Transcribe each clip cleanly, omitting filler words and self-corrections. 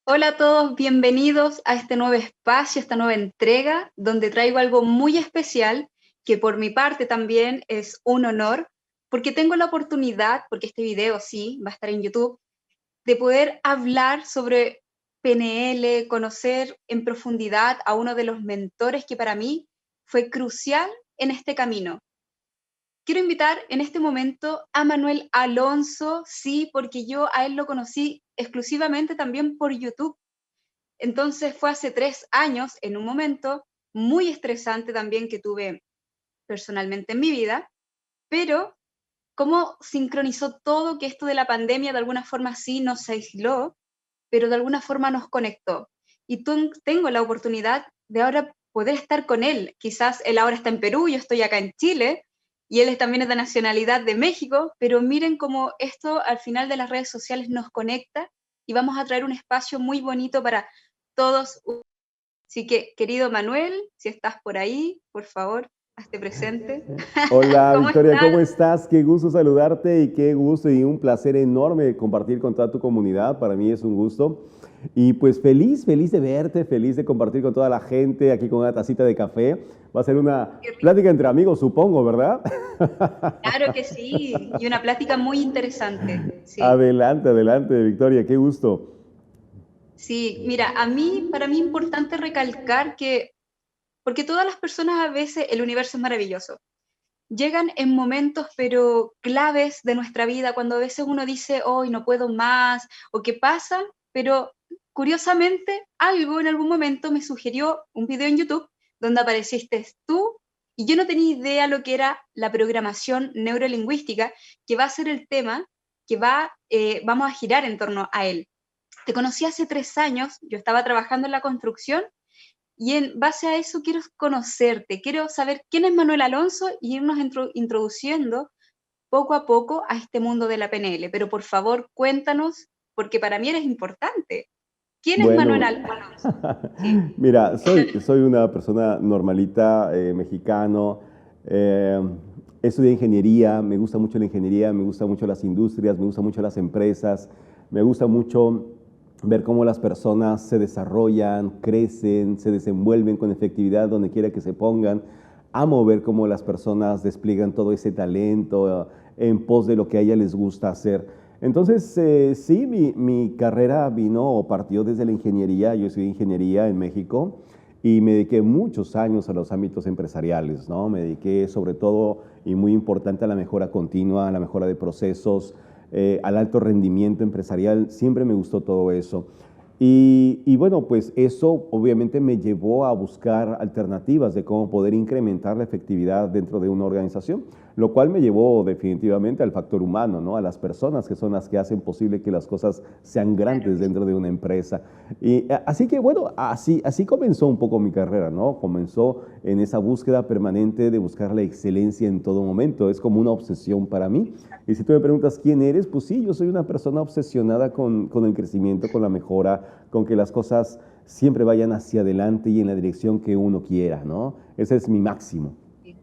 Hola a todos, bienvenidos a este nuevo espacio, esta nueva entrega, donde traigo algo muy especial, que por mi parte también es un honor, porque tengo la oportunidad, porque este video sí va a estar en YouTube, de poder hablar sobre PNL, conocer en profundidad a uno de los mentores que para mí fue crucial en este camino. Quiero invitar en este momento a Manuel Alonso, sí, porque yo a él lo conocí exclusivamente también por YouTube. Entonces fue hace 3 años, en un momento muy estresante también que tuve personalmente en mi vida, pero cómo sincronizó todo, que esto de la pandemia de alguna forma sí nos aisló, pero de alguna forma nos conectó. Y tengo la oportunidad de ahora poder estar con él. Quizás él ahora está en Perú, yo estoy acá en Chile, y él también es de nacionalidad de México, pero miren cómo esto al final de las redes sociales nos conecta y vamos a traer un espacio muy bonito para todos. Así que, querido Manuel, si estás por ahí, por favor, hazte presente. Hola ¿Cómo Victoria, ¿cómo estás? estás? Qué gusto saludarte y qué gusto y un placer enorme compartir con toda tu comunidad. Para mí es un gusto. Y pues feliz de verte, feliz de compartir con toda la gente aquí con una tacita de café. Va a ser una Qué rico. plática entre amigos, supongo, ¿verdad? Claro que sí, y una plática muy interesante, sí. Adelante, adelante, Victoria, qué gusto. Sí, mira, para mí es importante recalcar que, porque todas las personas a veces, el universo es maravilloso, llegan en momentos pero claves de nuestra vida, cuando a veces uno dice, hoy no puedo más, o qué pasa, pero curiosamente algo en algún momento me sugirió un video en YouTube donde apareciste tú y yo no tenía idea lo que era la programación neurolingüística, que va a ser el tema que vamos a girar en torno a él. Te conocí hace 3 años, yo estaba trabajando en la construcción y en base a eso quiero conocerte, quiero saber quién es Manuel Alonso y irnos introduciendo poco a poco a este mundo de la PNL. Pero por favor, cuéntanos, porque para mí eres importante. ¿Quién es Manuel Bueno, Alonso? Sí. mira, soy una persona normalita, mexicano. eh, Estudié ingeniería, me gusta mucho la ingeniería, me gusta mucho las industrias, me gusta mucho las empresas, me gusta mucho ver cómo las personas se desarrollan, crecen, se desenvuelven con efectividad donde quiera que se pongan. Amo ver cómo las personas despliegan todo ese talento en pos de lo que a ellas les gusta hacer. Entonces, sí, mi carrera vino o partió desde la ingeniería. Yo estudié ingeniería en México y me dediqué muchos años a los ámbitos empresariales, ¿no? Me dediqué sobre todo y muy importante a la mejora continua, a la mejora de procesos, al alto rendimiento empresarial. Siempre me gustó todo eso. Y bueno, pues eso obviamente me llevó a buscar alternativas de cómo poder incrementar la efectividad dentro de una organización, lo cual me llevó definitivamente al factor humano, ¿no? A las personas que son las que hacen posible que las cosas sean Claro grandes que sí. dentro de una empresa. Y así que bueno, así comenzó un poco mi carrera, ¿no? Comenzó en esa búsqueda permanente de buscar la excelencia en todo momento. Es como una obsesión para mí. Y si tú me preguntas quién eres, pues sí, yo soy una persona obsesionada con el crecimiento, con la mejora, con que las cosas siempre vayan hacia adelante y en la dirección que uno quiera, ¿no? Ese es mi máximo. Sí.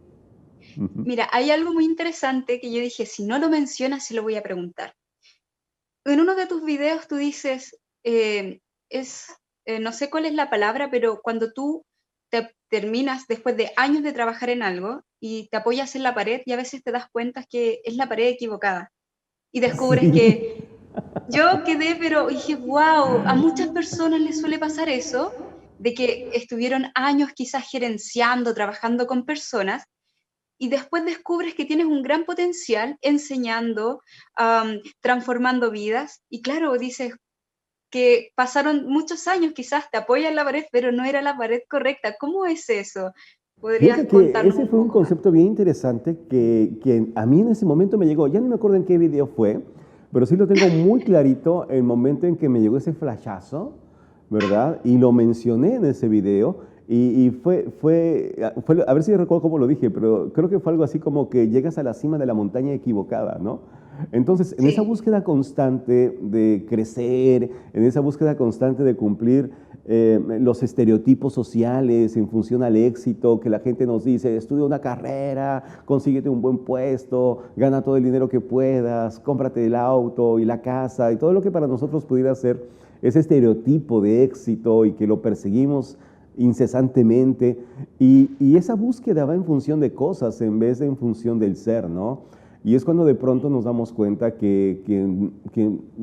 Ujú. Mira, hay algo muy interesante que yo dije, si no lo mencionas, se lo voy a preguntar. En uno de tus videos tú dices, es, no sé cuál es la palabra, pero cuando tú te terminas después de años de trabajar en algo y te apoyas en la pared y a veces te das cuenta que es la pared equivocada y descubres Sí. que yo quedé, pero dije, wow, a muchas personas les suele pasar eso, de que estuvieron años quizás gerenciando, trabajando con personas y después descubres que tienes un gran potencial enseñando, transformando vidas. Y claro, dices que pasaron muchos años, quizás te apoyas en la pared, pero no era la pared correcta. ¿Cómo es eso? ¿Podrías Fíjate que contarnos ese un fue un poco más? concepto bien interesante que a mí en ese momento me llegó. Ya no me acuerdo en qué video fue, pero sí lo tengo muy clarito el momento en que me llegó ese flashazo, ¿verdad? Y lo mencioné en ese video. Y a ver si recuerdo cómo lo dije, pero creo que fue algo así como que llegas a la cima de la montaña equivocada, ¿no? Entonces, en esa Sí, búsqueda constante de crecer, en esa búsqueda constante de cumplir los estereotipos sociales en función al éxito, que la gente nos dice, estudia una carrera, consíguete un buen puesto, gana todo el dinero que puedas, cómprate el auto y la casa y todo lo que para nosotros pudiera ser ese estereotipo de éxito y que lo perseguimos incesantemente y esa búsqueda va en función de cosas en vez de en función del ser, ¿no? Y es cuando de pronto nos damos cuenta que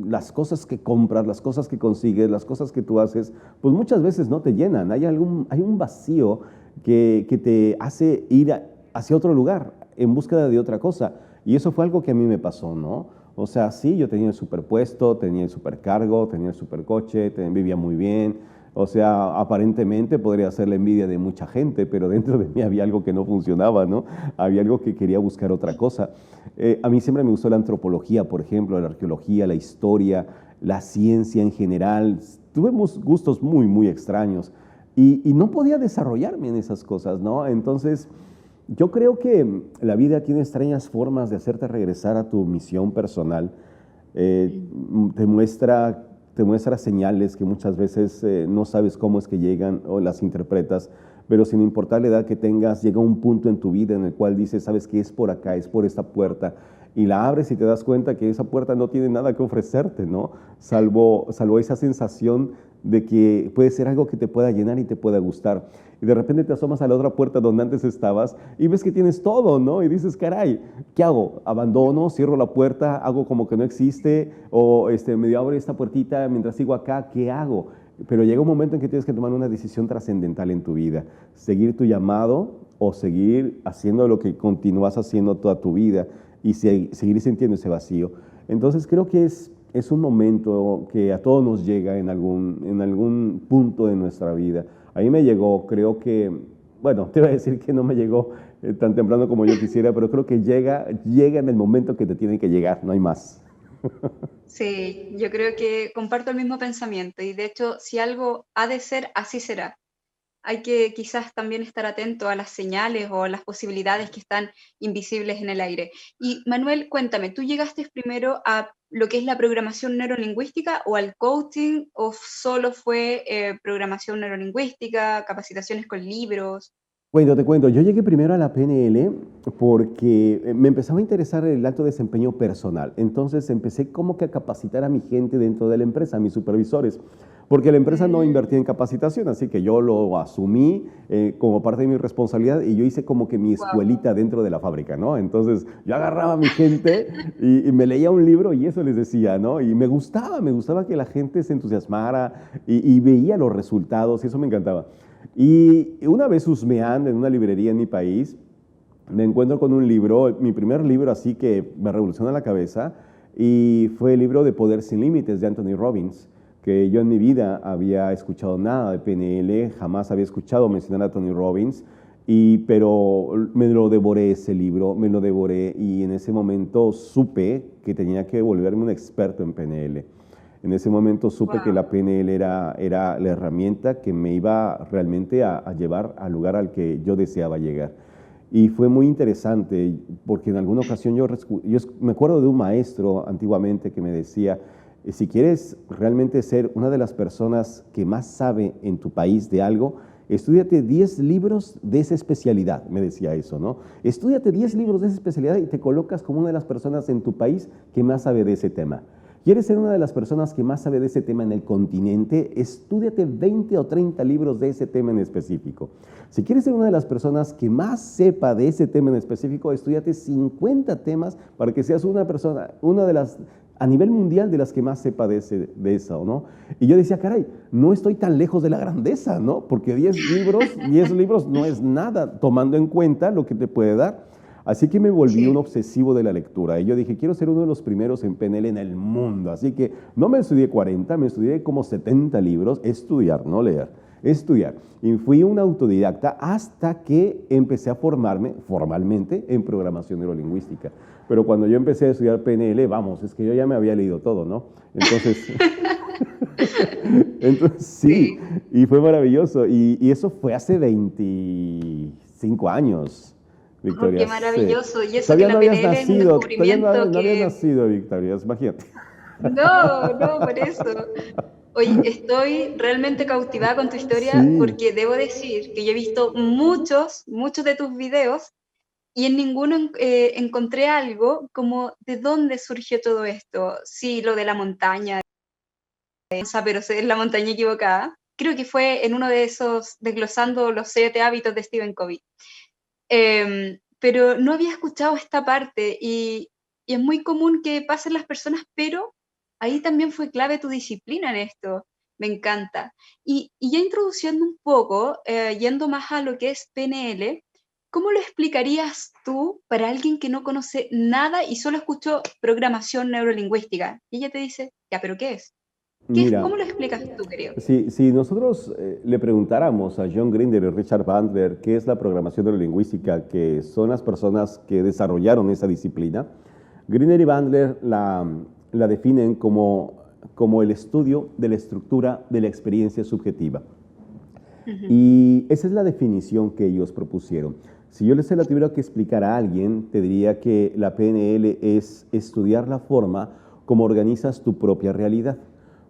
las cosas que compras, las cosas que consigues, las cosas que tú haces, pues muchas veces no te llenan. Hay un vacío que te hace ir hacia otro lugar en búsqueda de otra cosa. Y eso fue algo que a mí me pasó, ¿no? O sea, sí, yo tenía el superpuesto, tenía el supercargo, tenía el supercoche, vivía muy bien. O sea, aparentemente podría ser la envidia de mucha gente, pero dentro de mí había algo que no funcionaba, ¿no? Había algo que quería buscar otra cosa. A mí siempre me gustó la antropología, por ejemplo, la arqueología, la historia, la ciencia en general. Tuvimos gustos muy, muy extraños y no podía desarrollarme en esas cosas, ¿no? Entonces, yo creo que la vida tiene extrañas formas de hacerte regresar a tu misión personal. Eh, te muestra, te muestra señales que muchas veces no sabes cómo es que llegan o las interpretas, pero sin importar la edad que tengas, llega un punto en tu vida en el cual dices, sabes que es por acá, es por esta puerta, y la abres y te das cuenta que esa puerta no tiene nada que ofrecerte, ¿no? Salvo esa sensación de que puede ser algo que te pueda llenar y te pueda gustar. Y de repente te asomas a la otra puerta donde antes estabas y ves que tienes todo, ¿no? Y dices, caray, ¿qué hago? ¿Abandono? ¿Cierro la puerta? ¿Hago como que no existe? ¿O medio abro esta puertita mientras sigo acá? ¿Qué hago? Pero llega un momento en que tienes que tomar una decisión trascendental en tu vida. Seguir tu llamado o seguir haciendo lo que continúas haciendo toda tu vida y seguir sintiendo ese vacío. Entonces creo que es un momento que a todos nos llega en algún punto de nuestra vida. A mí me llegó, creo que, bueno, te voy a decir que no me llegó tan temprano como yo quisiera, pero creo que llega en el momento que te tiene que llegar, no hay más. Sí, yo creo que comparto el mismo pensamiento y de hecho, si algo ha de ser, así será. Hay que quizás también estar atento a las señales o a las posibilidades que están invisibles en el aire. Y Manuel, cuéntame, ¿tú llegaste primero a lo que es la programación neurolingüística o al coaching o solo fue programación neurolingüística, capacitaciones con libros? Bueno, te cuento, yo llegué primero a la PNL porque me empezaba a interesar el alto desempeño personal. Entonces empecé como que a capacitar a mi gente dentro de la empresa, a mis supervisores, porque la empresa no invertía en capacitación, así que yo lo asumí como parte de mi responsabilidad y yo hice como que mi Wow. escuelita dentro de la fábrica, ¿no? Entonces yo agarraba a mi gente y me leía un libro y eso les decía, ¿no? Y me gustaba que la gente se entusiasmara y veía los resultados y eso me encantaba. Y una vez husmeando en una librería en mi país, me encuentro con un libro, mi primer libro así que me revoluciona la cabeza, y fue el libro de Poder sin Límites de Anthony Robbins, que yo en mi vida había escuchado nada de PNL, jamás había escuchado mencionar a Tony Robbins, pero me lo devoré ese libro, me lo devoré y en ese momento supe que tenía que volverme un experto en PNL. En ese momento supe que Wow. la PNL era la herramienta que me iba realmente a llevar al lugar al que yo deseaba llegar. Y fue muy interesante porque en alguna ocasión yo me acuerdo de un maestro antiguamente que me decía, si quieres realmente ser una de las personas que más sabe en tu país de algo, estúdiate 10 libros de esa especialidad, me decía eso, ¿no? Estúdiate 10 libros de esa especialidad y te colocas como una de las personas en tu país que más sabe de ese tema. ¿Quieres ser una de las personas que más sabe de ese tema en el continente? Estúdiate 20 o 30 libros de ese tema en específico. Si quieres ser una de las personas que más sepa de ese tema en específico, estúdiate 50 temas para que seas una persona, una de las, a nivel mundial, de las que más sepa de eso, ¿no? Y yo decía, caray, no estoy tan lejos de la grandeza, ¿no? Porque 10 libros no es nada, tomando en cuenta lo que te puede dar. Así que me volví un Sí. obsesivo de la lectura y yo dije, quiero ser uno de los primeros en PNL en el mundo. Así que no me estudié 40, me estudié como 70 libros, estudiar, no leer, estudiar. Y fui un autodidacta hasta que empecé a formarme formalmente en programación neurolingüística. Pero cuando yo empecé a estudiar PNL, vamos, es que yo ya me había leído todo, ¿no? Entonces, entonces sí, Sí. y fue maravilloso. Y eso fue hace 25 años. Oh, Victoria, qué sí. maravilloso. Y eso que Todavía no la habías PNL es un nacido, todavía descubrimiento no habías que... nacido, Victoria, imagínate. No, no, por eso. Oye, estoy realmente cautivada con tu historia Sí, porque debo decir que yo he visto muchos de tus videos y en ninguno encontré algo como de dónde surgió todo esto. Sí, lo de la montaña, pero es la montaña equivocada. Creo que fue en uno de esos, desglosando los 7 hábitos de Stephen Covey. Pero no había escuchado esta parte y es muy común que pasen las personas, pero ahí también fue clave tu disciplina en esto. Me encanta. Y ya introduciendo un poco, yendo más a lo que es PNL, ¿cómo lo explicarías tú para alguien que no conoce nada y solo escuchó programación neurolingüística? Y ella te dice, ya, ¿pero qué es? Mira, ¿Cómo lo explicas tú, querido? si nosotros le preguntáramos a John Grinder y Richard Bandler qué es la programación neurolingüística, que son las personas que desarrollaron esa disciplina, Grinder y Bandler la definen como el estudio de la estructura de la experiencia subjetiva. Ujú. Y esa es la definición que ellos propusieron. Si yo les se la tuviera que explicar a alguien, te diría que la PNL es estudiar la forma como organizas tu propia realidad,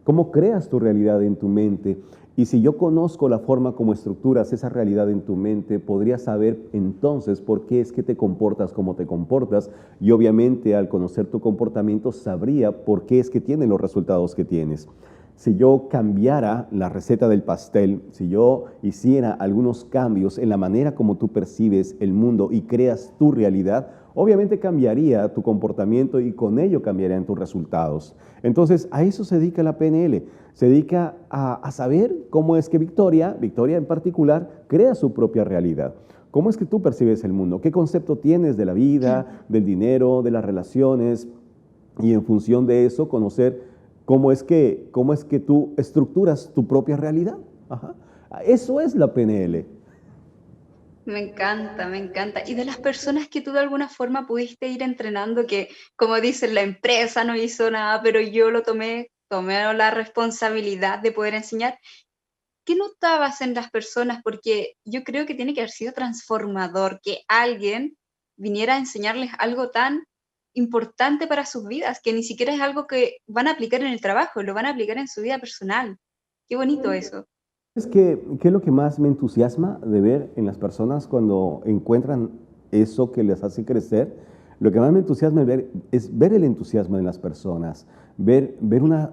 cómo creas tu realidad en tu mente. Y si yo conozco la forma como estructuras esa realidad en tu mente, podría saber entonces por qué es que te comportas como te comportas. Y obviamente al conocer tu comportamiento sabría por qué es que tienes los resultados que tienes. Si yo cambiara la receta del pastel, si yo hiciera algunos cambios en la manera como tú percibes el mundo y creas tu realidad, obviamente cambiaría tu comportamiento y con ello cambiarían tus resultados. Entonces, a eso se dedica la PNL. Se dedica a saber cómo es que Victoria en particular, crea su propia realidad. ¿Cómo es que tú percibes el mundo? ¿Qué concepto tienes de la vida, del dinero, de las relaciones? Y en función de eso, conocer cómo es que tú estructuras tu propia realidad. Ajá. Eso es la PNL. Me encanta, me encanta. Y de las personas que tú de alguna forma pudiste ir entrenando, que como dicen, la empresa no hizo nada, pero yo lo tomé la responsabilidad de poder enseñar. ¿Qué notabas en las personas? Porque yo creo que tiene que haber sido transformador que alguien viniera a enseñarles algo tan importante para sus vidas, que ni siquiera es algo que van a aplicar en el trabajo, lo van a aplicar en su vida personal. Qué bonito eso. ¿Qué es lo que más me entusiasma de ver en las personas cuando encuentran eso que les hace crecer? Lo que más me entusiasma es ver el entusiasmo en las personas, ver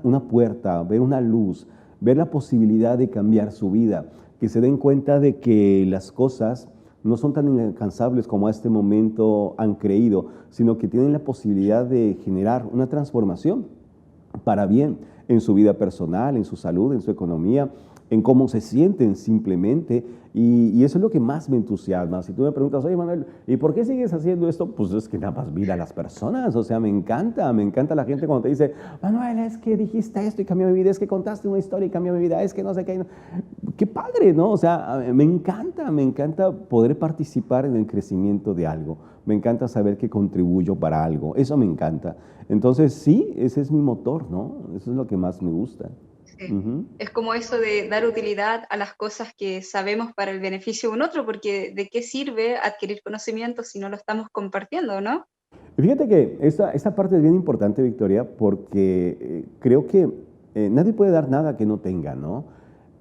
una puerta, ver una luz, ver la posibilidad de cambiar su vida, que se den cuenta de que las cosas no son tan inalcanzables como a este momento han creído, sino que tienen la posibilidad de generar una transformación para bien en su vida personal, en su salud, en su economía, en cómo se sienten simplemente. Y eso es lo que más me entusiasma. Si tú me preguntas, oye Manuel, ¿y por qué sigues haciendo esto? Pues es que nada más mira a las personas. O sea, me encanta la gente cuando te dice, Manuel, es que dijiste esto y cambió mi vida, es que contaste una historia y cambió mi vida, es que no sé qué. Qué padre, ¿no? O sea, me encanta poder participar en el crecimiento de algo. Me encanta saber que contribuyo para algo. Eso me encanta. Entonces, sí, ese es mi motor, ¿no? Eso es lo que más me gusta. Sí. Ujú. Es como eso de dar utilidad a las cosas que sabemos para el beneficio de un otro, porque ¿de qué sirve adquirir conocimiento si no lo estamos compartiendo, no? Y fíjate que esta parte es bien importante, Victoria, porque creo que nadie puede dar nada que no tenga, ¿no?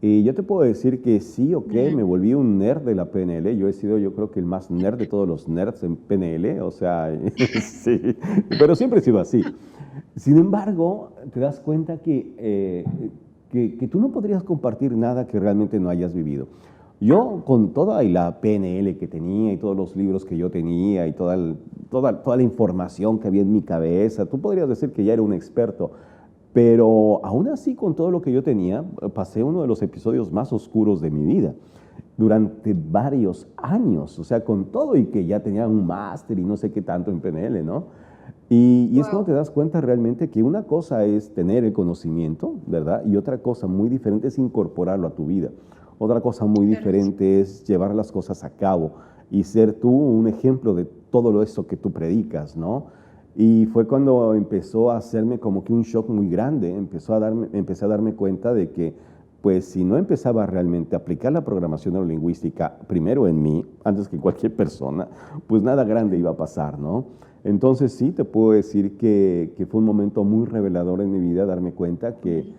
Y yo te puedo decir que sí, ok, me Ujú. volví un nerd de la PNL. Yo he sido, yo creo que el más nerd de todos los nerds en PNL, o sea, sí, pero siempre he sido así. Sin embargo, te das cuenta que tú no podrías compartir nada que realmente no hayas vivido. Yo, con toda y la PNL que tenía y todos los libros que yo tenía y toda la información que había en mi cabeza, tú podrías decir que ya era un experto, pero aún así, con todo lo que yo tenía, pasé uno de los episodios más oscuros de mi vida durante varios años, o sea, con todo y que ya tenía un máster y no sé qué tanto en PNL, ¿no? Y es cuando Wow. te das cuenta realmente que una cosa es tener el conocimiento, ¿verdad? Y otra cosa muy diferente es incorporarlo a tu vida. Otra cosa muy Claro que sí. diferente es llevar las cosas a cabo y ser tú un ejemplo de todo eso que tú predicas, ¿no? Y fue cuando empezó a hacerme como que un shock muy grande, empecé a darme cuenta de que, pues, si no empezaba realmente a aplicar la programación neurolingüística primero en mí, antes que cualquier persona, pues nada grande iba a pasar, ¿no? Entonces sí, te puedo decir que fue un momento muy revelador en mi vida darme cuenta que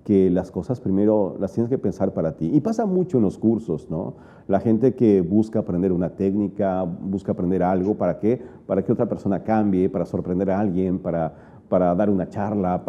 que las cosas primero las tienes que pensar para ti. Y pasa mucho en los cursos, ¿no? La gente que busca aprender una técnica, busca aprender algo, ¿para qué? Para que otra persona cambie, para sorprender a alguien, para dar una charla,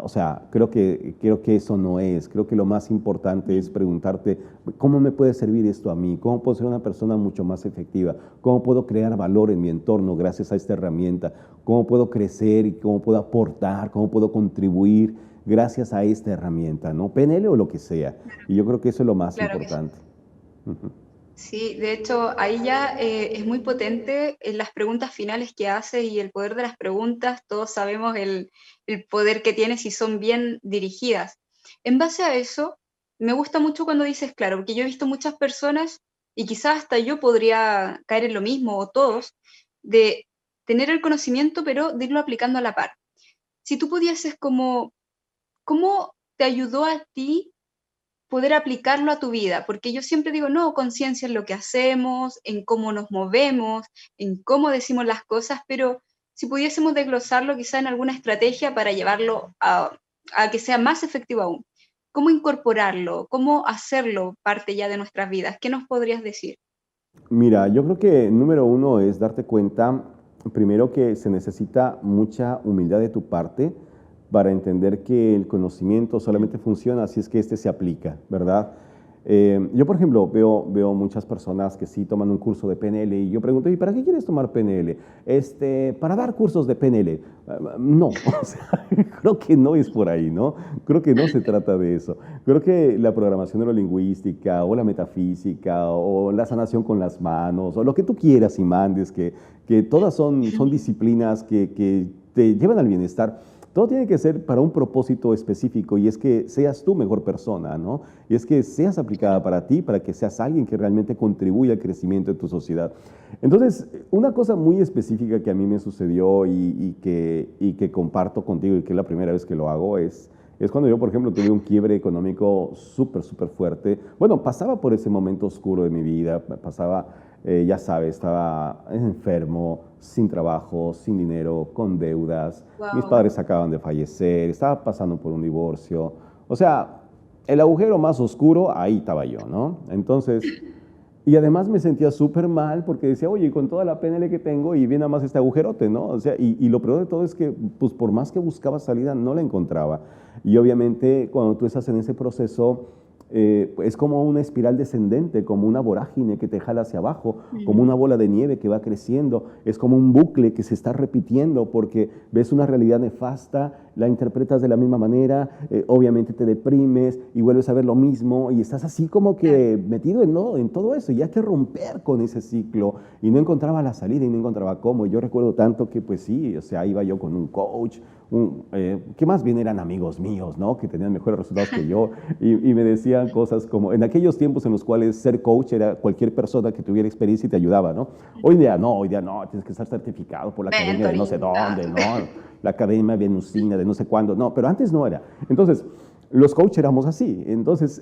o sea, creo que eso no es. Creo que lo más importante es preguntarte, ¿cómo me puede servir esto a mí? ¿Cómo puedo ser una persona mucho más efectiva? ¿Cómo puedo crear valor en mi entorno gracias a esta herramienta? ¿Cómo puedo crecer y cómo puedo aportar? ¿Cómo puedo contribuir gracias a esta herramienta? ¿No? PNL o lo que sea. Y yo creo que eso es lo más Claro que sí. importante. Ujú. Sí, de hecho, ahí ya es muy potente en las preguntas finales que hace y el poder de las preguntas. Todos sabemos el poder que tiene si son bien dirigidas. En base a eso, me gusta mucho cuando dices claro, porque yo he visto muchas personas, y quizás hasta yo podría caer en lo mismo, o todos, de tener el conocimiento, pero de irlo aplicando a la par. Si tú pudieses como, ¿cómo te ayudó a ti poder aplicarlo a tu vida? Porque yo siempre digo, no, conciencia en lo que hacemos, en cómo nos movemos, en cómo decimos las cosas, pero si pudiésemos desglosarlo quizá en alguna estrategia para llevarlo a que sea más efectivo aún. ¿Cómo incorporarlo? ¿Cómo hacerlo parte ya de nuestras vidas? ¿Qué nos podrías decir? Mira, yo creo que número uno es darte cuenta, primero que se necesita mucha humildad de tu parte para entender que el conocimiento solamente funciona si es que este se aplica, ¿verdad? Yo, por ejemplo, veo muchas personas que sí toman un curso de PNL y yo pregunto, ¿y para qué quieres tomar PNL? Para dar cursos de PNL. No, o sea, creo que no es por ahí, ¿no? Creo que no se trata de eso. Creo que la programación neurolingüística o la metafísica o la sanación con las manos o lo que tú quieras y mandes, que todas son disciplinas que te llevan al bienestar. Todo tiene que ser para un propósito específico y es que seas tú mejor persona, ¿no? Y es que seas aplicada para ti, para que seas alguien que realmente contribuya al crecimiento de tu sociedad. Entonces, una cosa muy específica que a mí me sucedió y que comparto contigo y que es la primera vez que lo hago es cuando yo, por ejemplo, tuve un quiebre económico súper, súper fuerte. Bueno, pasaba por ese momento oscuro de mi vida, pasaba, ya sabes, estaba enfermo, sin trabajo, sin dinero, con deudas. Mis Wow. padres acaban de fallecer, estaba pasando por un divorcio. O sea, el agujero más oscuro, ahí estaba yo, ¿no? Entonces, y además me sentía súper mal porque decía, oye, con toda la PNL que tengo y viene a más este agujerote, ¿no? O sea, y lo peor de todo es que, pues por más que buscaba salida, no la encontraba. Y obviamente cuando tú estás en ese proceso, es como una espiral descendente, como una vorágine que te jala hacia abajo, como una bola de nieve que va creciendo, es como un bucle que se está repitiendo porque ves una realidad nefasta, la interpretas de la misma manera, obviamente te deprimes y vuelves a ver lo mismo y estás así como que metido en todo eso y hay que romper con ese ciclo y no encontraba la salida y no encontraba cómo. Y yo recuerdo tanto que pues sí, o sea, iba yo con un coach, que más bien eran amigos míos, ¿no? Que tenían mejores resultados que yo y me decían cosas como, en aquellos tiempos en los cuales ser coach era cualquier persona que tuviera experiencia y te ayudaba, ¿no? Hoy día no, tienes que estar certificado por la academia de no sé Mentoring. dónde, ¿no? La academia venusina de no sé cuándo, no, pero antes no era. Entonces, los coaches éramos así. Entonces,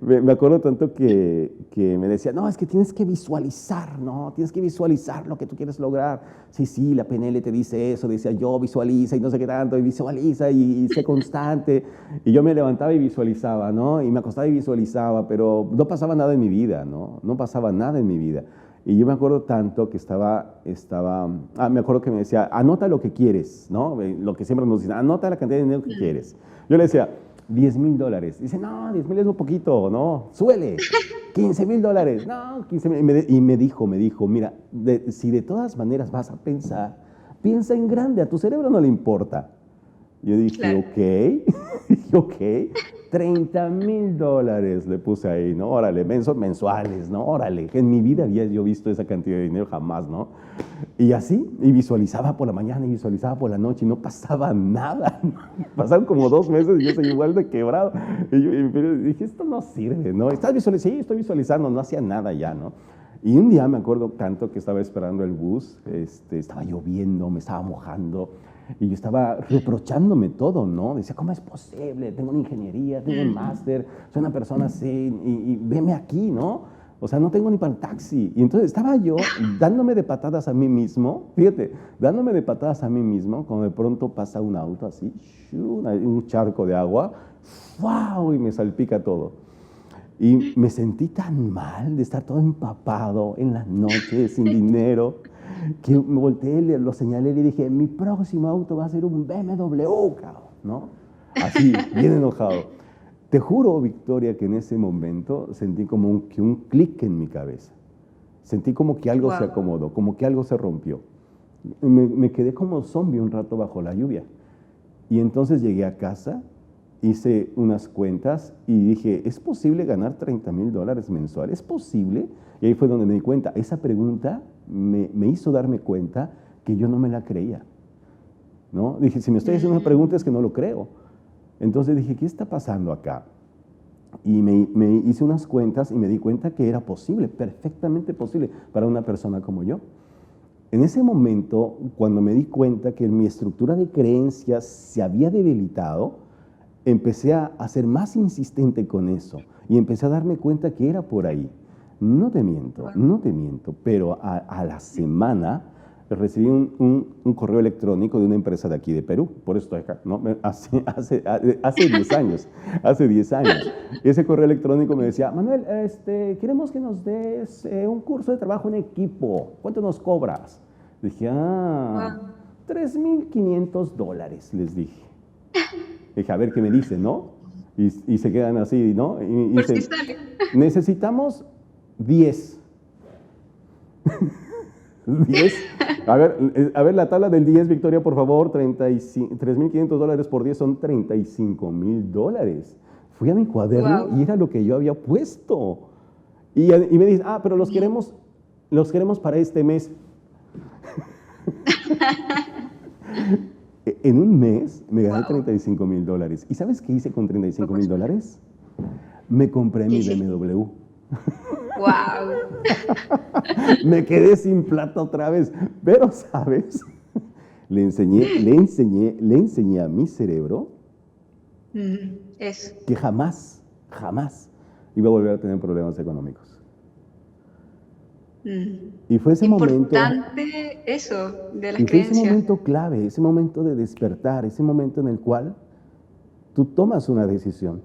me acuerdo tanto que me decía, no, es que tienes que visualizar, ¿no? Tienes que visualizar lo que tú quieres lograr. Sí, sí, la PNL te dice eso, decía yo, visualiza y no sé qué tanto, y visualiza y sé constante. Y yo me levantaba y visualizaba, ¿no? Y me acostaba y visualizaba, pero no pasaba nada en mi vida, ¿no? No pasaba nada en mi vida. Y yo me acuerdo tanto que me acuerdo que me decía, anota lo que quieres, ¿no? Lo que siempre nos dicen, anota la cantidad de dinero que quieres. Yo le decía, $10,000. Dice, no, 10,000 es un poquito, ¿no? Súbele. $15,000. No, 15,000. Y me dijo, mira, si de todas maneras vas a pensar, piensa en grande, a tu cerebro no le importa. Yo dije, Claro. ok, dije, ok, $30,000 le puse ahí, ¿no? Órale, mensuales, ¿no? Órale, en mi vida había yo visto esa cantidad de dinero jamás, ¿no? Y así, y visualizaba por la mañana y visualizaba por la noche y no pasaba nada. Pasaron como 2 meses y yo seguía igual de quebrado. Pero dije, esto no sirve, ¿no? ¿Estás visualizando? Sí, estoy visualizando, no hacía nada ya, ¿no? Y un día me acuerdo tanto que estaba esperando el bus, estaba lloviendo, me estaba mojando, y yo estaba reprochándome todo, ¿no? Decía, ¿cómo es posible? Tengo una ingeniería, tengo un máster, soy una persona así, y veme aquí, ¿no? O sea, no tengo ni para el taxi. Y entonces estaba yo dándome de patadas a mí mismo, fíjate, dándome de patadas a mí mismo, cuando de pronto pasa un auto así, un charco de agua, ¡wow! Y me salpica todo. Y me sentí tan mal de estar todo empapado en las noches, sin dinero, que me volteé, lo señalé y le dije, mi próximo auto va a ser un BMW, cabrón, ¿no? Así, bien enojado. Te juro, Victoria, que en ese momento sentí como un clic en mi cabeza. Sentí como que algo se Wow. acomodó, como que algo se rompió. Me quedé como zombie un rato bajo la lluvia. Y entonces llegué a casa, hice unas cuentas y dije, ¿es posible ganar $30,000 mensuales? ¿Es posible? Y ahí fue donde me di cuenta. Esa pregunta me hizo darme cuenta que yo no me la creía, ¿no? Dije, si me estoy haciendo una pregunta es que no lo creo. Entonces dije, ¿qué está pasando acá? Y me hice unas cuentas y me di cuenta que era posible, perfectamente posible para una persona como yo. En ese momento, cuando me di cuenta que mi estructura de creencias se había debilitado, empecé a ser más insistente con eso y empecé a darme cuenta que era por ahí. No te miento, Wow. no te miento, pero a la semana recibí un correo electrónico de una empresa de aquí de Perú, por eso estoy acá, ¿no? Hace 10 años, hace 10 años. Ese correo electrónico me decía, Manuel, queremos que nos des un curso de trabajo en equipo, ¿cuánto nos cobras? Dije, Wow. $3,500, les dije. Dije, a ver qué me dicen, ¿no? Y se quedan así, ¿no? Y Por si dicen, sale. necesitamos 10. 10. A ver la tabla del 10, Victoria, por favor. $3,500 por 10 son $35,000. Fui a mi cuaderno y Wow. era lo que yo había puesto. Y me dicen, pero los queremos para este mes. En un mes me gané Wow. $35,000. ¿Y sabes qué hice con Por $35,000? Me compré ¿Qué mi hiciste? BMW. Wow. Me quedé sin plata otra vez. Pero, ¿sabes? Le enseñé a mi cerebro Eso. que jamás, jamás iba a volver a tener problemas económicos. Mm. Y fue ese momento, Importante eso de las y fue ese creencias. momento clave, ese momento de despertar, ese momento en el cual tú tomas una decisión.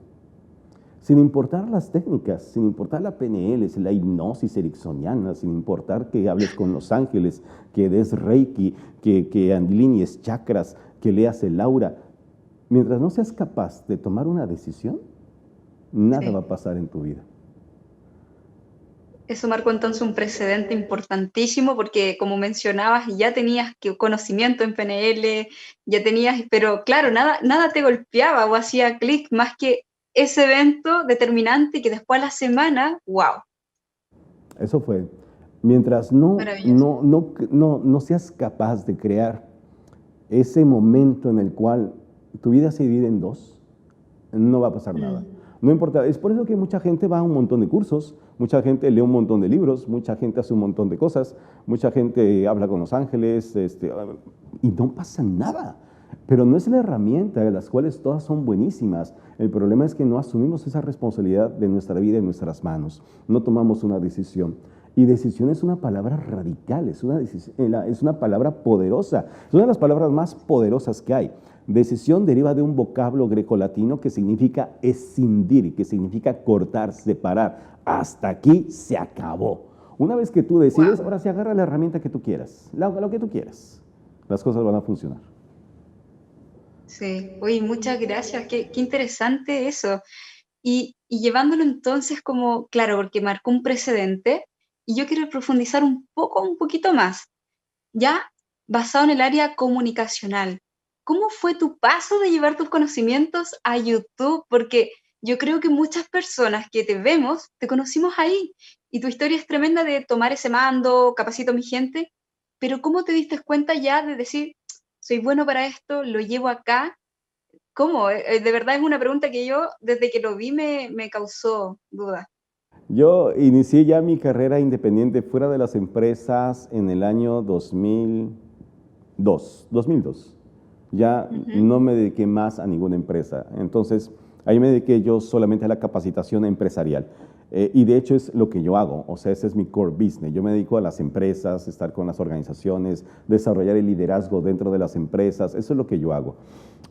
Sin importar las técnicas, sin importar la PNL, la hipnosis ericksoniana, sin importar que hables con los ángeles, que des reiki, que alinees chakras, que leas el aura. Mientras no seas capaz de tomar una decisión, nada va Sí. a pasar en tu vida. Eso marcó entonces un precedente importantísimo porque, como mencionabas, ya tenías conocimiento en PNL, ya tenías, pero claro, nada te golpeaba o hacía clic más que ese evento determinante que después a la semana, wow, Eso fue. Mientras no, maravilloso. no, no, no, no seas capaz de crear ese momento en el cual tu vida se divide en dos, no va a pasar nada. Mm. No importa, es por eso que mucha gente va a un montón de cursos, mucha gente lee un montón de libros, mucha gente hace un montón de cosas, mucha gente habla con los ángeles, y no pasa nada. Pero no es la herramienta, de las cuales todas son buenísimas. El problema es que no asumimos esa responsabilidad de nuestra vida en nuestras manos. No tomamos una decisión. Y decisión es una palabra radical, es una palabra poderosa. Es una de las palabras más poderosas que hay. Decisión deriva de un vocablo grecolatino que significa escindir, que significa cortar, separar. Hasta aquí se acabó. Una vez que tú decides, Wow. ahora sí agarra la herramienta que tú quieras, lo que tú quieras. Las cosas van a funcionar. Sí, oye, muchas gracias, qué interesante eso. Y llevándolo entonces como, claro, porque marcó un precedente, y yo quiero profundizar un poquito más. Ya basado en el área comunicacional, ¿cómo fue tu paso de llevar tus conocimientos a YouTube? Porque yo creo que muchas personas que te vemos, te conocimos ahí y tu historia es tremenda de tomar ese mando, capacito a mi gente, pero ¿cómo te diste cuenta ya de decir, soy bueno para esto, lo llevo acá? ¿Cómo? De verdad es una pregunta que yo desde que lo vi me causó duda. Yo inicié ya mi carrera independiente fuera de las empresas en el año 2002. Ya Ujú. no me dediqué más a ninguna empresa. Entonces, ahí me dediqué yo solamente a la capacitación empresarial. Y de hecho es lo que yo hago, o sea, ese es mi core business. Yo me dedico a las empresas, estar con las organizaciones, desarrollar el liderazgo dentro de las empresas, eso es lo que yo hago.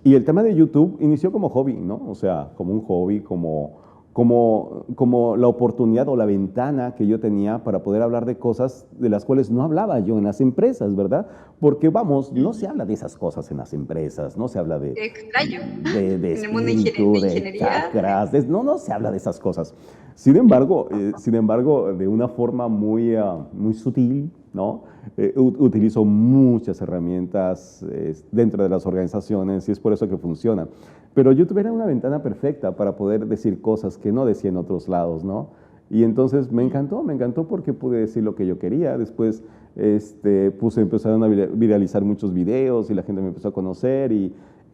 Y el tema de YouTube inició como hobby, ¿no? O sea, como un hobby, como la oportunidad o la ventana que yo tenía para poder hablar de cosas de las cuales no hablaba yo en las empresas, ¿verdad? Porque vamos, no se habla de esas cosas en las empresas, no se habla Qué extraño. de En el mundo espíritu, de de ingeniería. chakras, no se habla de esas cosas. Sin embargo, de una forma muy sutil, ¿no? Utilizo muchas herramientas dentro de las organizaciones y es por eso que funciona. Pero YouTube era una ventana perfecta para poder decir cosas que no decía en otros lados, ¿no? Y entonces me encantó porque pude decir lo que yo quería. Después empezaron a viralizar muchos videos y la gente me empezó a conocer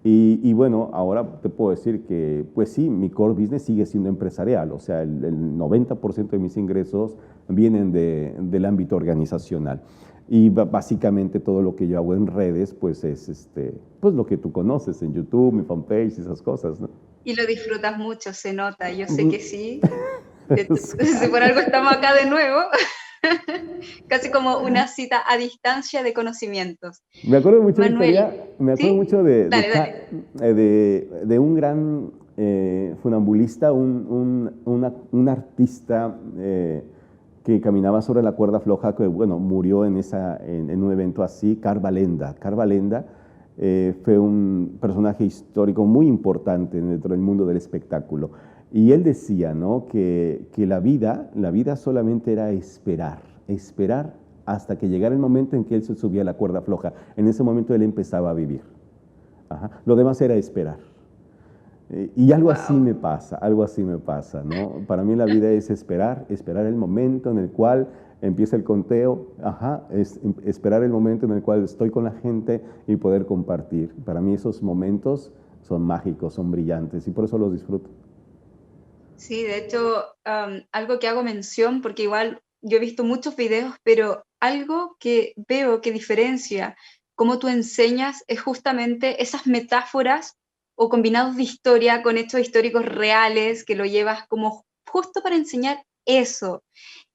y bueno, ahora te puedo decir que, pues sí, mi core business sigue siendo empresarial, o sea, el 90% de mis ingresos vienen del ámbito organizacional. Y básicamente todo lo que yo hago en redes, pues es pues lo que tú conoces en YouTube, mi fanpage y esas cosas, ¿no? Y lo disfrutas mucho, se nota, yo sé que sí. De hecho, si por algo estamos acá de nuevo, casi como una cita a distancia de conocimientos. Me acuerdo mucho, Manuel, Victoria, me acuerdo ¿sí? mucho Dale, dale. de un gran funambulista, un artista que caminaba sobre la cuerda floja, que bueno, murió en un evento así, Carvalenda. Carvalenda fue un personaje histórico muy importante dentro del mundo del espectáculo. Y él decía, ¿no? que la vida solamente era esperar hasta que llegara el momento en que él se subía a la cuerda floja. En ese momento él empezaba a vivir. Ajá. Lo demás era esperar. Y Wow. algo así me pasa, ¿no? Para mí la vida es esperar el momento en el cual empieza el conteo, ajá, esperar el momento en el cual estoy con la gente y poder compartir. Para mí esos momentos son mágicos, son brillantes y por eso los disfruto. Sí, de hecho, algo que hago mención, porque igual yo he visto muchos videos, pero algo que veo que diferencia cómo tú enseñas es justamente esas metáforas o combinados de historia con hechos históricos reales, que lo llevas como justo para enseñar eso.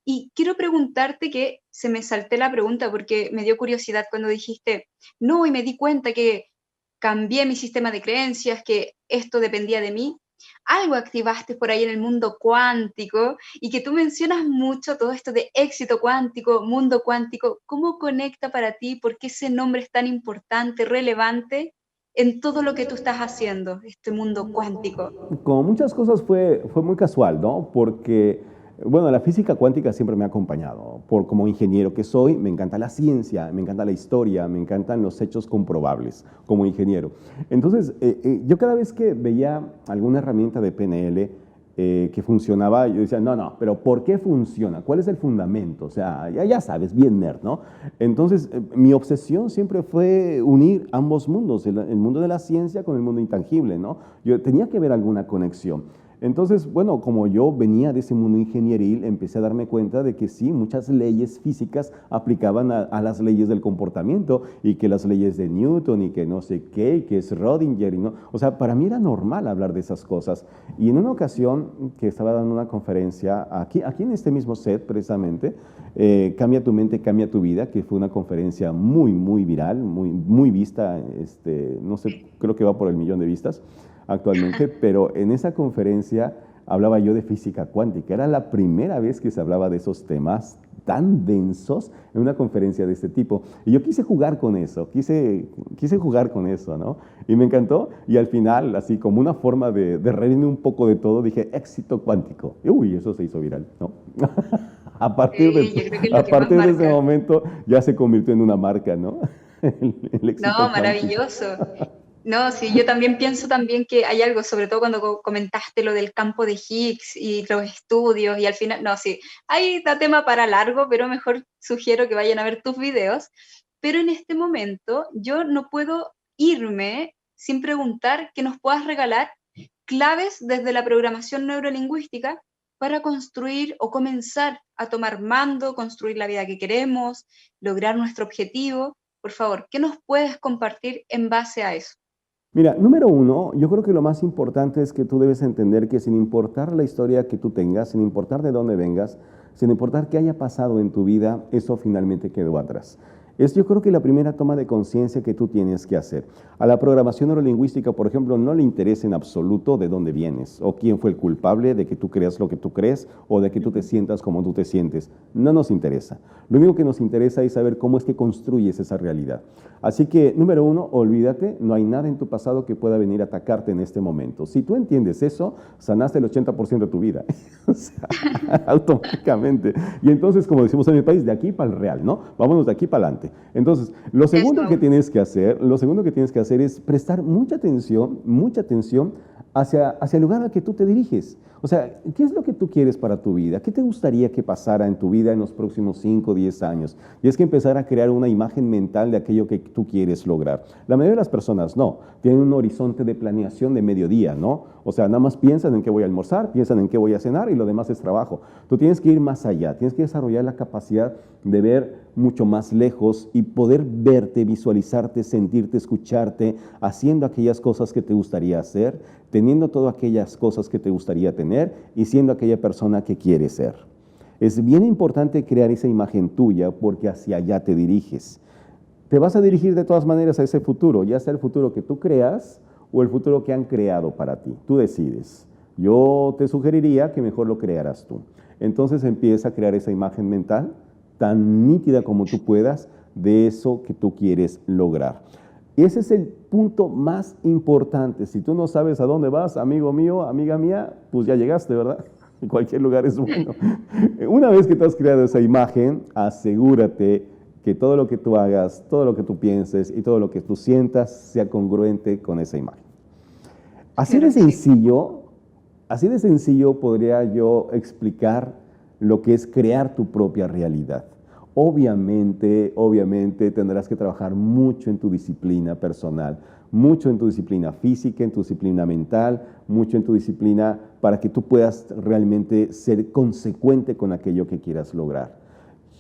Y quiero preguntarte que se me salté la pregunta porque me dio curiosidad cuando dijiste, no, y me di cuenta que cambié mi sistema de creencias, que esto dependía de mí. Algo activaste por ahí en el mundo cuántico y que tú mencionas mucho todo esto de éxito cuántico, mundo cuántico. ¿Cómo conecta para ti? ¿Por qué ese nombre es tan importante, relevante en todo lo que tú estás haciendo, este mundo cuántico? Como muchas cosas fue muy casual, ¿no? Porque, bueno, la física cuántica siempre me ha acompañado. Como ingeniero que soy, me encanta la ciencia, me encanta la historia, me encantan los hechos comprobables como ingeniero. Entonces, yo cada vez que veía alguna herramienta de PNL que funcionaba, yo decía, no, pero ¿por qué funciona? ¿Cuál es el fundamento? O sea, ya sabes, bien nerd, ¿no? Entonces, mi obsesión siempre fue unir ambos mundos, el mundo de la ciencia con el mundo intangible, ¿no? Yo tenía que ver alguna conexión. Entonces, bueno, como yo venía de ese mundo ingenieril, empecé a darme cuenta de que sí, muchas leyes físicas aplicaban a las leyes del comportamiento y que las leyes de Newton y que no sé qué, y que es Rodinger y no. O sea, para mí era normal hablar de esas cosas. Y en una ocasión que estaba dando una conferencia, aquí en este mismo set precisamente, Cambia tu mente, cambia tu vida, que fue una conferencia muy viral, muy vista, no sé, creo que va por el 1 millón de vistas actualmente, pero en esa conferencia hablaba yo de física cuántica. Era la primera vez que se hablaba de esos temas tan densos en una conferencia de este tipo. Y yo quise jugar con eso, quise jugar con eso, ¿no? Y me encantó. Y al final, así como una forma de reírme un poco de todo, dije éxito cuántico. Y uy, eso se hizo viral, ¿no? A partir de, Sí, yo creo que es lo a que más partir de ese marca. momento ya se convirtió en una marca, ¿no? El éxito No, cuántico. maravilloso. No, sí, yo también pienso también que hay algo, sobre todo cuando comentaste lo del campo de Higgs y los estudios y al final, no, sí, hay da tema para largo, pero mejor sugiero que vayan a ver tus videos. Pero en este momento yo no puedo irme sin preguntar que nos puedas regalar claves desde la programación neurolingüística para construir o comenzar a tomar mando, construir la vida que queremos, lograr nuestro objetivo. Por favor, ¿qué nos puedes compartir en base a eso? Mira, número uno, yo creo que lo más importante es que tú debes entender que sin importar la historia que tú tengas, sin importar de dónde vengas, sin importar qué haya pasado en tu vida, eso finalmente quedó atrás. Es yo creo que la primera toma de conciencia que tú tienes que hacer. A la programación neurolingüística, por ejemplo, no le interesa en absoluto de dónde vienes o quién fue el culpable de que tú creas lo que tú crees o de que tú te sientas como tú te sientes. No nos interesa. Lo único que nos interesa es saber cómo es que construyes esa realidad. Así que, número uno, olvídate, no hay nada en tu pasado que pueda venir a atacarte en este momento. Si tú entiendes eso, sanaste el 80% de tu vida. O sea, automáticamente. Y entonces, como decimos en mi país, de aquí para el real, ¿no? Vámonos de aquí para adelante. Entonces, lo segundo que tienes que hacer es prestar mucha atención hacia el lugar al que tú te diriges. O sea, ¿qué es lo que tú quieres para tu vida? ¿Qué te gustaría que pasara en tu vida en los próximos 5 o 10 años? Y es que empezar a crear una imagen mental de aquello que tú quieres lograr. La mayoría de las personas no, tienen un horizonte de planeación de mediodía, ¿no? O sea, nada más piensan en qué voy a almorzar, piensan en qué voy a cenar y lo demás es trabajo. Tú tienes que ir más allá, tienes que desarrollar la capacidad de ver mucho más lejos y poder verte, visualizarte, sentirte, escucharte, haciendo aquellas cosas que te gustaría hacer, teniendo todas aquellas cosas que te gustaría tener y siendo aquella persona que quieres ser. Es bien importante crear esa imagen tuya porque hacia allá te diriges. Te vas a dirigir de todas maneras a ese futuro, ya sea el futuro que tú creas o el futuro que han creado para ti. Tú decides. Yo te sugeriría que mejor lo crearas tú. Entonces empieza a crear esa imagen mental tan nítida como tú puedas de eso que tú quieres lograr. Ese es el punto más importante. Si tú no sabes a dónde vas, amigo mío, amiga mía, pues ya llegaste, ¿verdad? En cualquier lugar es bueno. Una vez que tú has creado esa imagen, asegúrate que todo lo que tú hagas, todo lo que tú pienses y todo lo que tú sientas sea congruente con esa imagen. Así de sencillo podría yo explicar lo que es crear tu propia realidad. Obviamente tendrás que trabajar mucho en tu disciplina personal, mucho en tu disciplina física, en tu disciplina mental, mucho en tu disciplina para que tú puedas realmente ser consecuente con aquello que quieras lograr.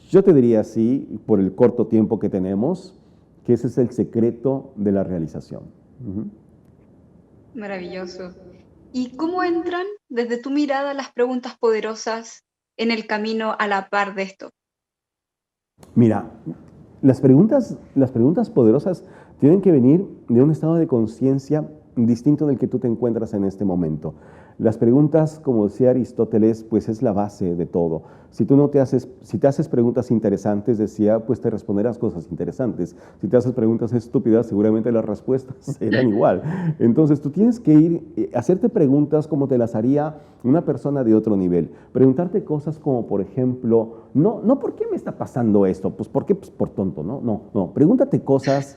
Yo te diría así, por el corto tiempo que tenemos, que ese es el secreto de la realización. Maravilloso. ¿Y cómo entran desde tu mirada las preguntas poderosas en el camino a la par de esto? Mira, las preguntas poderosas tienen que venir de un estado de conciencia distinto del que tú te encuentras en este momento. Las preguntas, como decía Aristóteles, pues es la base de todo. Si te haces preguntas interesantes, decía, pues te responderás cosas interesantes. Si te haces preguntas estúpidas, seguramente las respuestas serán igual. Entonces tú tienes que hacerte preguntas como te las haría una persona de otro nivel. Preguntarte cosas como, por ejemplo, no ¿por qué me está pasando esto? Pues ¿por qué? Pues por tonto, ¿no? No, pregúntate cosas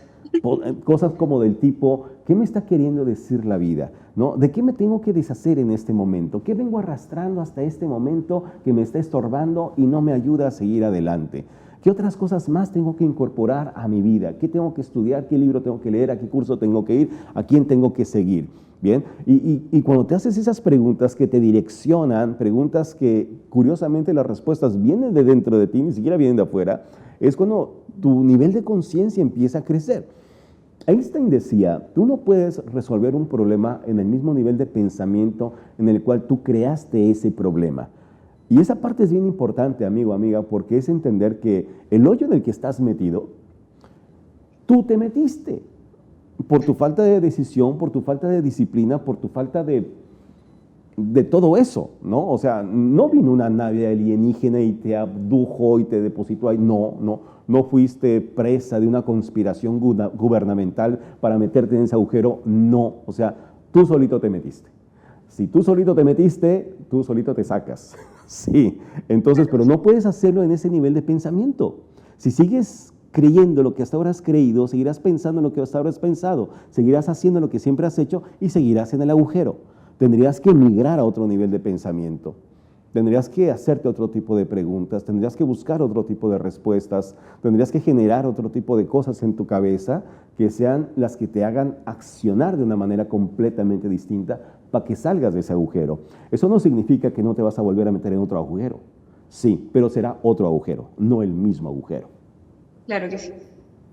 como del tipo, ¿qué me está queriendo decir la vida? ¿No? ¿De qué me tengo que deshacer en este momento? ¿Qué vengo arrastrando hasta este momento que me está estorbando y no me ayuda a seguir adelante? ¿Qué otras cosas más tengo que incorporar a mi vida? ¿Qué tengo que estudiar? ¿Qué libro tengo que leer? ¿A qué curso tengo que ir? ¿A quién tengo que seguir? Bien, y cuando te haces esas preguntas que te direccionan, preguntas que curiosamente las respuestas vienen de dentro de ti, ni siquiera vienen de afuera, es cuando tu nivel de conciencia empieza a crecer. Einstein decía, tú no puedes resolver un problema en el mismo nivel de pensamiento en el cual tú creaste ese problema. Y esa parte es bien importante, amigo, amiga, porque es entender que el hoyo en el que estás metido, tú te metiste por tu falta de decisión, por tu falta de disciplina, por tu falta de todo eso, ¿no? O sea, no vino una nave alienígena y te abdujo y te depositó ahí, no fuiste presa de una conspiración gubernamental para meterte en ese agujero, no, o sea, tú solito te metiste. Si tú solito te metiste, tú solito te sacas, sí. Entonces, pero no puedes hacerlo en ese nivel de pensamiento. Si sigues creyendo lo que hasta ahora has creído, seguirás pensando en lo que hasta ahora has pensado, seguirás haciendo lo que siempre has hecho y seguirás en el agujero. Tendrías que migrar a otro nivel de pensamiento. Tendrías que hacerte otro tipo de preguntas, tendrías que buscar otro tipo de respuestas, tendrías que generar otro tipo de cosas en tu cabeza que sean las que te hagan accionar de una manera completamente distinta para que salgas de ese agujero. Eso no significa que no te vas a volver a meter en otro agujero. Sí, pero será otro agujero, no el mismo agujero. Claro que sí.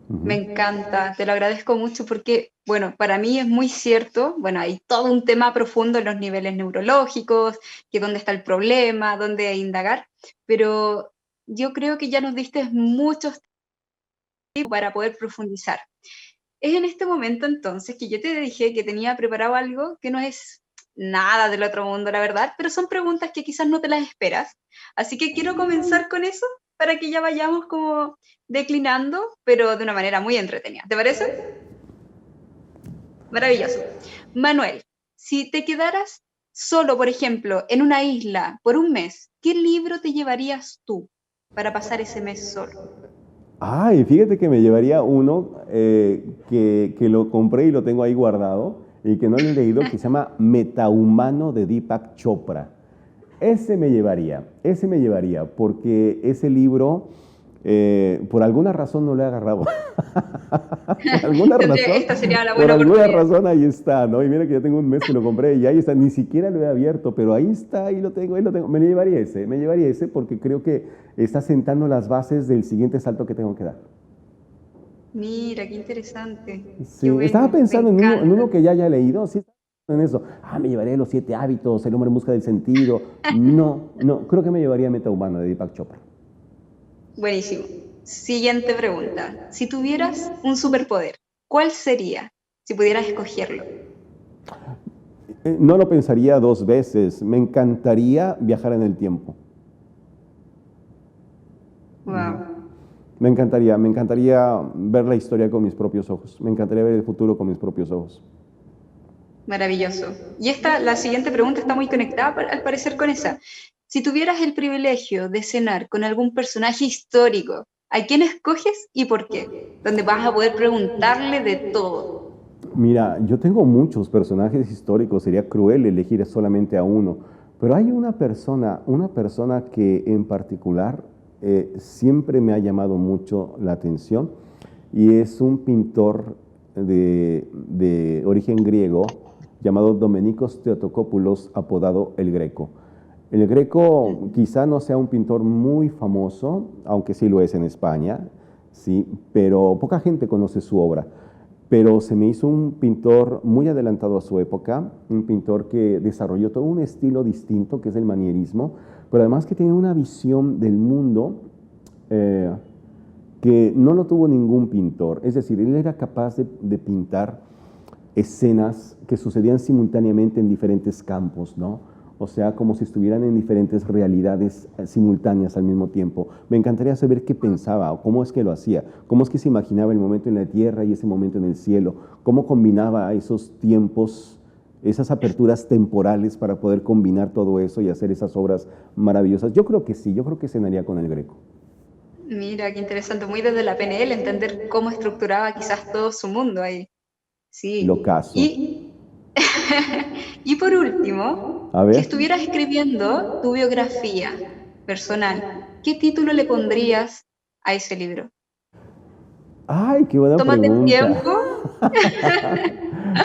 Me encanta, te lo agradezco mucho porque, bueno, para mí es muy cierto, bueno, hay todo un tema profundo en los niveles neurológicos, que dónde está el problema, dónde indagar, pero yo creo que ya nos diste muchos tips para poder profundizar. Es en este momento entonces que yo te dije que tenía preparado algo que no es nada del otro mundo, la verdad, pero son preguntas que quizás no te las esperas. Así que quiero comenzar con eso para que ya vayamos como declinando, pero de una manera muy entretenida. ¿Te parece? Maravilloso. Manuel, si te quedaras solo, por ejemplo, en una isla por un mes, ¿qué libro te llevarías tú para pasar ese mes solo? Ay, fíjate que me llevaría uno que lo compré y lo tengo ahí guardado y que no lo he leído, que se llama Metahumano de Deepak Chopra. Ese me llevaría, porque ese libro, por alguna razón no lo he agarrado. Por alguna razón, Esta sería la por buena alguna oportunidad. razón ahí está, ¿no? Y mira que ya tengo un mes que lo compré y ahí está, ni siquiera lo he abierto, pero ahí está, ahí lo tengo, ahí lo tengo. Me llevaría ese porque creo que está sentando las bases del siguiente salto que tengo que dar. Mira, qué interesante. Qué Sí, estaba bueno, me pensando en uno encanta. que ya haya leído, sí, estaba pensando en eso. Ah, me llevaría los siete hábitos, el hombre en busca del sentido. No, no, creo que me llevaría Metahumano de Deepak Chopra. Buenísimo. Siguiente pregunta. Si tuvieras un superpoder, ¿cuál sería? Si pudieras escogerlo. No lo pensaría dos veces. Me encantaría viajar en el tiempo. Wow, Me encantaría ver la historia con mis propios ojos. Me encantaría ver el futuro con mis propios ojos. maravilloso. Y la siguiente pregunta está muy conectada al parecer con esa. Si tuvieras el privilegio de cenar con algún personaje histórico, ¿a quién escoges y por qué? Donde vas a poder preguntarle de todo. Mira, yo tengo muchos personajes históricos, sería cruel elegir solamente a uno, pero hay una persona que en particular siempre me ha llamado mucho la atención y es un pintor de origen griego llamado Domenicos Theotokopoulos, apodado El Greco. El Greco quizá no sea un pintor muy famoso, aunque sí lo es en España, sí, pero poca gente conoce su obra. Pero se me hizo un pintor muy adelantado a su época, un pintor que desarrolló todo un estilo distinto, que es el manierismo, pero además que tiene una visión del mundo eh, que no lo tuvo ningún pintor. Es decir, él era capaz de pintar escenas que sucedían simultáneamente en diferentes campos, ¿no? O sea, como si estuvieran en diferentes realidades simultáneas al mismo tiempo. Me encantaría saber qué pensaba o cómo es que lo hacía, cómo es que se imaginaba el momento en la tierra y ese momento en el cielo, cómo combinaba esos tiempos, esas aperturas temporales para poder combinar todo eso y hacer esas obras maravillosas. Yo creo que sí, yo creo que cenaría con el Greco. Mira, qué interesante. Muy desde la PNL, entender cómo estructuraba quizás todo su mundo ahí. Lo Sí. caso. Y por último, A si ver. estuvieras escribiendo tu biografía personal, ¿qué título le pondrías a ese libro? Ay, qué buena Tómate el pregunta. tiempo.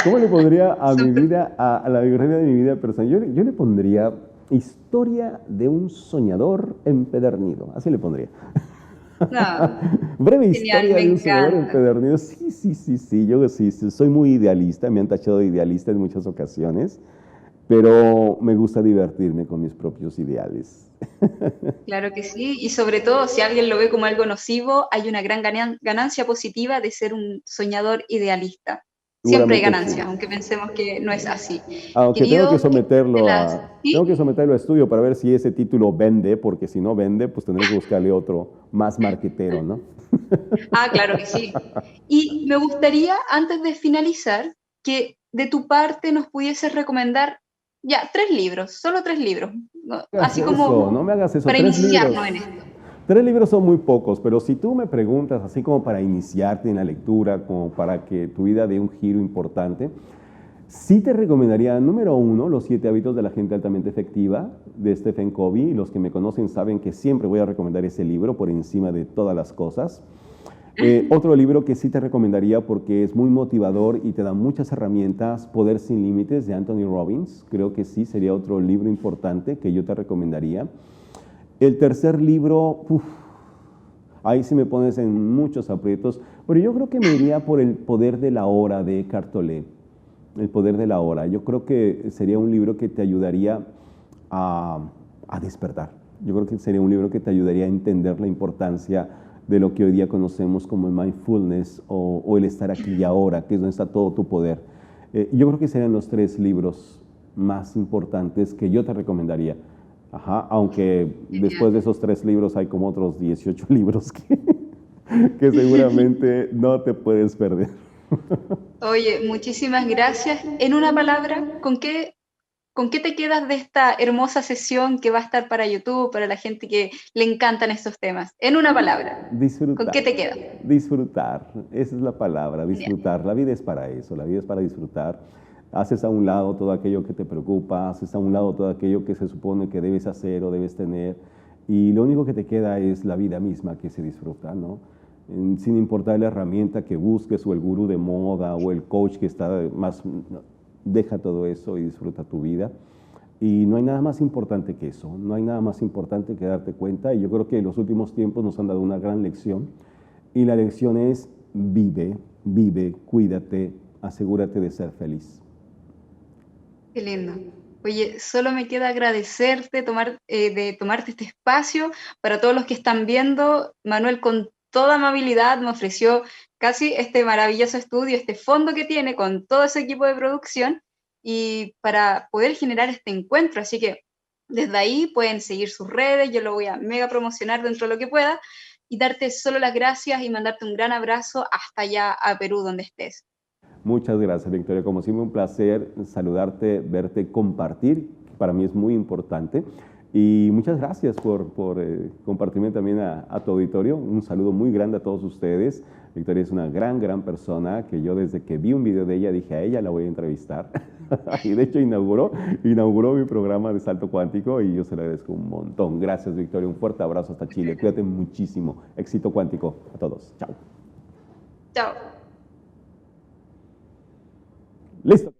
¿Cómo le pondría a mi Súper. vida, a la biografía de mi vida personal? Yo le pondría Historia de un soñador empedernido. Así le pondría. No, Breve genial, historia me de un soñador encanta. empedernido. Sí, sí, sí, sí. Yo sí, sí, soy muy idealista. Me han tachado de idealista en muchas ocasiones. Pero me gusta divertirme con mis propios ideales. Claro que sí. Y sobre todo, si alguien lo ve como algo nocivo, hay una gran ganancia positiva de ser un soñador idealista. Siempre hay Seguramente sí. ganancias, aunque pensemos que no es así. Aunque Querido, de las... tengo ¿Sí? que someterlo a estudio para ver si ese título vende, porque si no vende, pues tendré que buscarle otro más marquetero, ¿no? Ah, claro que sí. Y me gustaría, antes de finalizar, que de tu parte nos pudieses recomendar ya 3 libros, solo 3 libros, ¿no? No me hagas Así eso, como no me hagas eso. para Tres iniciarnos libros. en esto. Tres libros son muy pocos, pero si tú me preguntas, así como para iniciarte en la lectura, como para que tu vida dé un giro importante, sí te recomendaría, número uno, Los siete hábitos de la gente altamente efectiva, de Stephen Covey. Los que me conocen saben que siempre voy a recomendar ese libro por encima de todas las cosas. Otro libro que sí te recomendaría porque es muy motivador y te da muchas herramientas, Poder sin Límites, de Anthony Robbins. Creo que sí sería otro libro importante que yo te recomendaría. El tercer libro, Ahí sí me pones en muchos aprietos, pero yo creo que me iría por El poder de la hora de Eckhart Tolle. El poder de la hora. Yo creo que sería un libro que te ayudaría a, a despertar. Yo creo que sería un libro que te ayudaría a entender la importancia de lo que hoy día conocemos como el mindfulness o el estar aquí y ahora, que es donde está todo tu poder. Yo creo que serían los 3 libros más importantes que yo te recomendaría. Ajá, aunque después de esos 3 libros hay como otros 18 libros que seguramente no te puedes perder. Oye, muchísimas gracias. En una palabra, con qué te quedas de esta hermosa sesión que va a estar para YouTube, para la gente que le encantan estos temas? En una palabra, ¿con Disfrutar, qué te quedas? disfrutar, esa es la palabra, Ya. disfrutar. La vida es para eso, la vida es para disfrutar. Haces a un lado todo aquello que te preocupa, haces a un lado todo aquello que se supone que debes hacer o debes tener, y lo único que te queda es la vida misma que se disfruta, ¿no? Sin importar la herramienta que busques o el gurú de moda o el coach que está más, deja todo eso y disfruta tu vida. Y no hay nada más importante que eso, no hay nada más importante que darte cuenta, y yo creo que los últimos tiempos nos han dado una gran lección, y la lección es vive, vive, cuídate, asegúrate de ser feliz. Qué lindo. Oye, solo me queda agradecerte de tomarte este espacio. Para todos los que están viendo, Manuel con toda amabilidad me ofreció casi este maravilloso estudio, este fondo que tiene con todo ese equipo de producción y para poder generar este encuentro. Así que desde ahí pueden seguir sus redes, yo lo voy a mega promocionar dentro de lo que pueda y darte solo las gracias y mandarte un gran abrazo hasta allá a Perú donde estés. Muchas gracias, Victoria. Como siempre, un placer saludarte, verte, compartir, que para mí es muy importante. Y muchas gracias por compartirme también a tu auditorio. Un saludo muy grande a todos ustedes. Victoria es una gran persona que yo desde que vi un video de ella dije a ella la voy a entrevistar. Y de hecho inauguró mi programa de Salto Cuántico y yo se lo agradezco un montón. Gracias, Victoria. Un fuerte abrazo hasta Chile. Cuídate muchísimo. Éxito cuántico a todos. Chao. Chao. Listo.